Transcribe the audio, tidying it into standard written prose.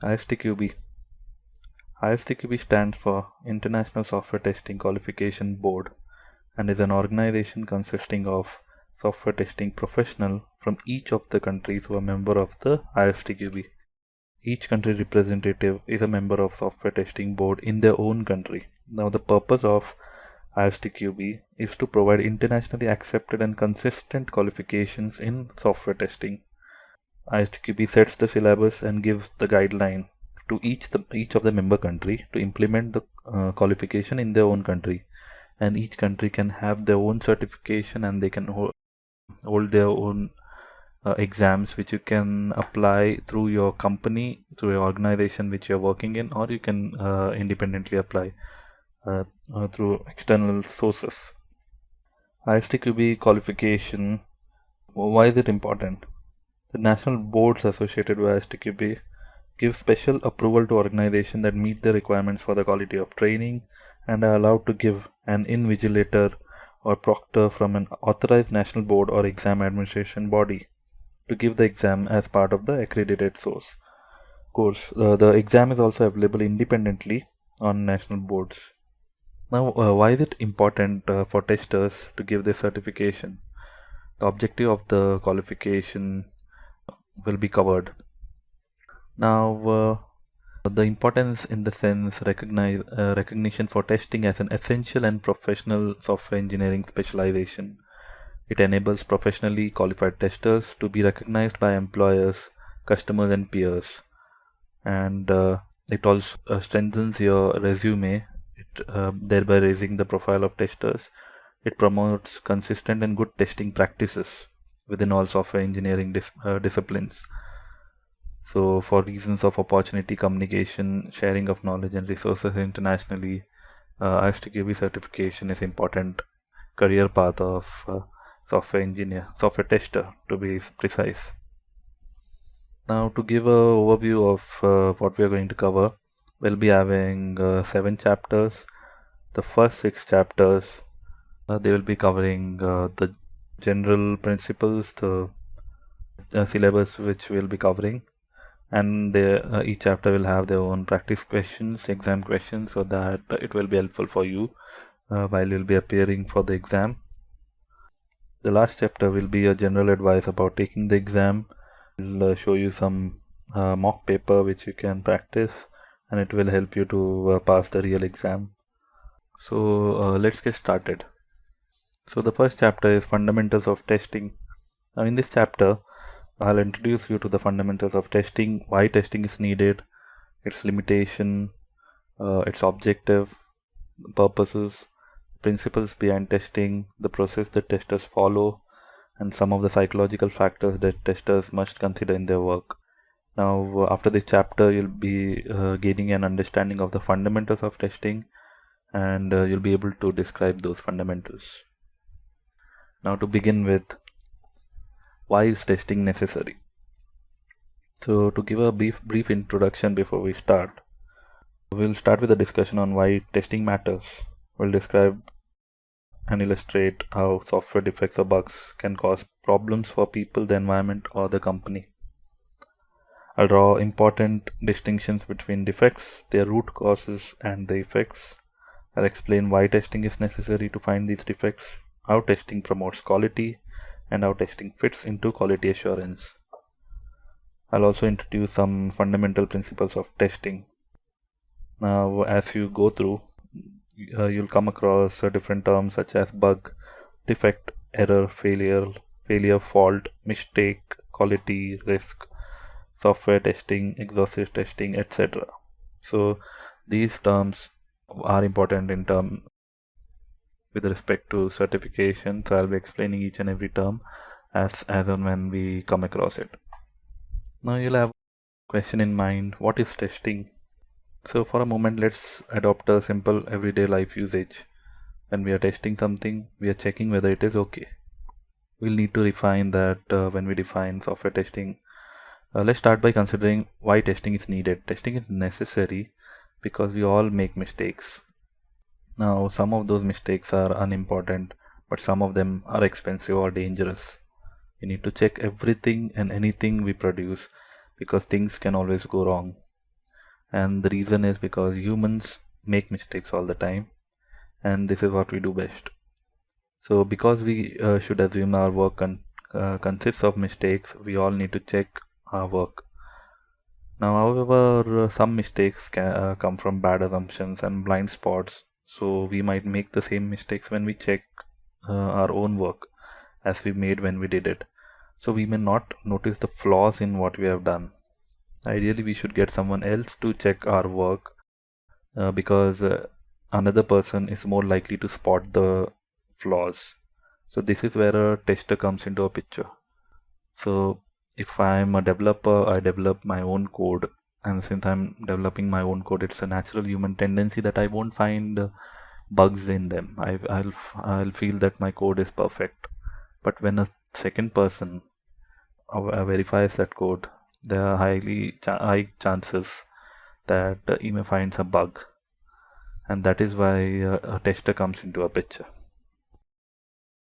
ISTQB. ISTQB stands for International Software Testing Qualification Board and is an organization consisting of software testing professionals from each of the countries who are member of the ISTQB. Each country representative is a member of software testing board in their own country. Now the purpose of ISTQB is to provide internationally accepted and consistent qualifications in software testing. ISTQB sets the syllabus and gives the guideline to each of the member country to implement the qualification in their own country, and each country can have their own certification and they can hold their own exams which you can apply through your company, through your organization which you're working in, or you can independently apply through external sources. ISTQB qualification, why is it important? The national boards associated with ISTQB give special approval to organizations that meet the requirements for the quality of training and are allowed to give an invigilator or proctor from an authorized national board or exam administration body to give the exam as part of the accredited course. The exam is also available independently on national boards. Now, why is it important for testers to give this certification? The objective of the qualification will be covered. Now, the importance in the sense recognition for testing as an essential and professional software engineering specialization. It enables professionally qualified testers to be recognized by employers, customers, and peers. And it also strengthens your resume, thereby raising the profile of testers. It promotes consistent and good testing practices within all software engineering disciplines. So for reasons of opportunity, communication, sharing of knowledge and resources internationally, ISTQB certification is important career path of software software tester to be precise. Now to give an overview of what we are going to cover, we'll be having 7 chapters. The first 6 chapters, they will be covering the general principles, the syllabus which we'll be covering, and each chapter will have their own practice questions, exam questions, so that it will be helpful for you while you'll be appearing for the exam. The last chapter will be a general advice about taking the exam. We'll show you some mock paper which you can practice, and it will help you to pass the real exam. So let's get started. So the first chapter is fundamentals of testing. Now in this chapter, I'll introduce you to the fundamentals of testing, why testing is needed, its limitation, its objective, purposes, principles behind testing, the process that testers follow, and some of the psychological factors that testers must consider in their work. Now, after this chapter, you'll be gaining an understanding of the fundamentals of testing, and you'll be able to describe those fundamentals. Now, to begin with, why is testing necessary? So, to give a brief introduction before we start, we'll start with a discussion on why testing matters. We'll describe and illustrate how software defects or bugs can cause problems for people, the environment, or the company. I'll draw important distinctions between defects, their root causes, and the effects. I'll explain why testing is necessary to find these defects, how testing promotes quality, and how testing fits into quality assurance. I'll also introduce some fundamental principles of testing. Now, as you go through, you'll come across different terms such as bug, defect, error, failure, fault, mistake, quality, risk, software testing, exhaustive testing, etc. So these terms are important in with respect to certification. So I'll be explaining each and every term as and when we come across it. Now you'll have a question in mind: what is testing? So for a moment, let's adopt a simple everyday life usage. When we are testing something, we are checking whether it is okay. We'll need to refine that when we define software testing. Let's start by considering why testing is needed. Testing is necessary because we all make mistakes. Now, some of those mistakes are unimportant, but some of them are expensive or dangerous. We need to check everything and anything we produce because things can always go wrong. And the reason is because humans make mistakes all the time, and this is what we do best. So because we should assume our work consists of mistakes, we all need to check our work. Now, however, some mistakes come from bad assumptions and blind spots, so we might make the same mistakes when we check our own work as we made when we did it. So we may not notice the flaws in what we have done. Ideally, we should get someone else to check our work because another person is more likely to spot the flaws. So this is where a tester comes into a picture. So if I'm a developer, I develop my own code, and since I'm developing my own code, it's a natural human tendency that I won't find bugs in them. I'll feel that my code is perfect. But when a second person verifies that code, there are high chances that he may find some bug, and that is why a tester comes into a picture.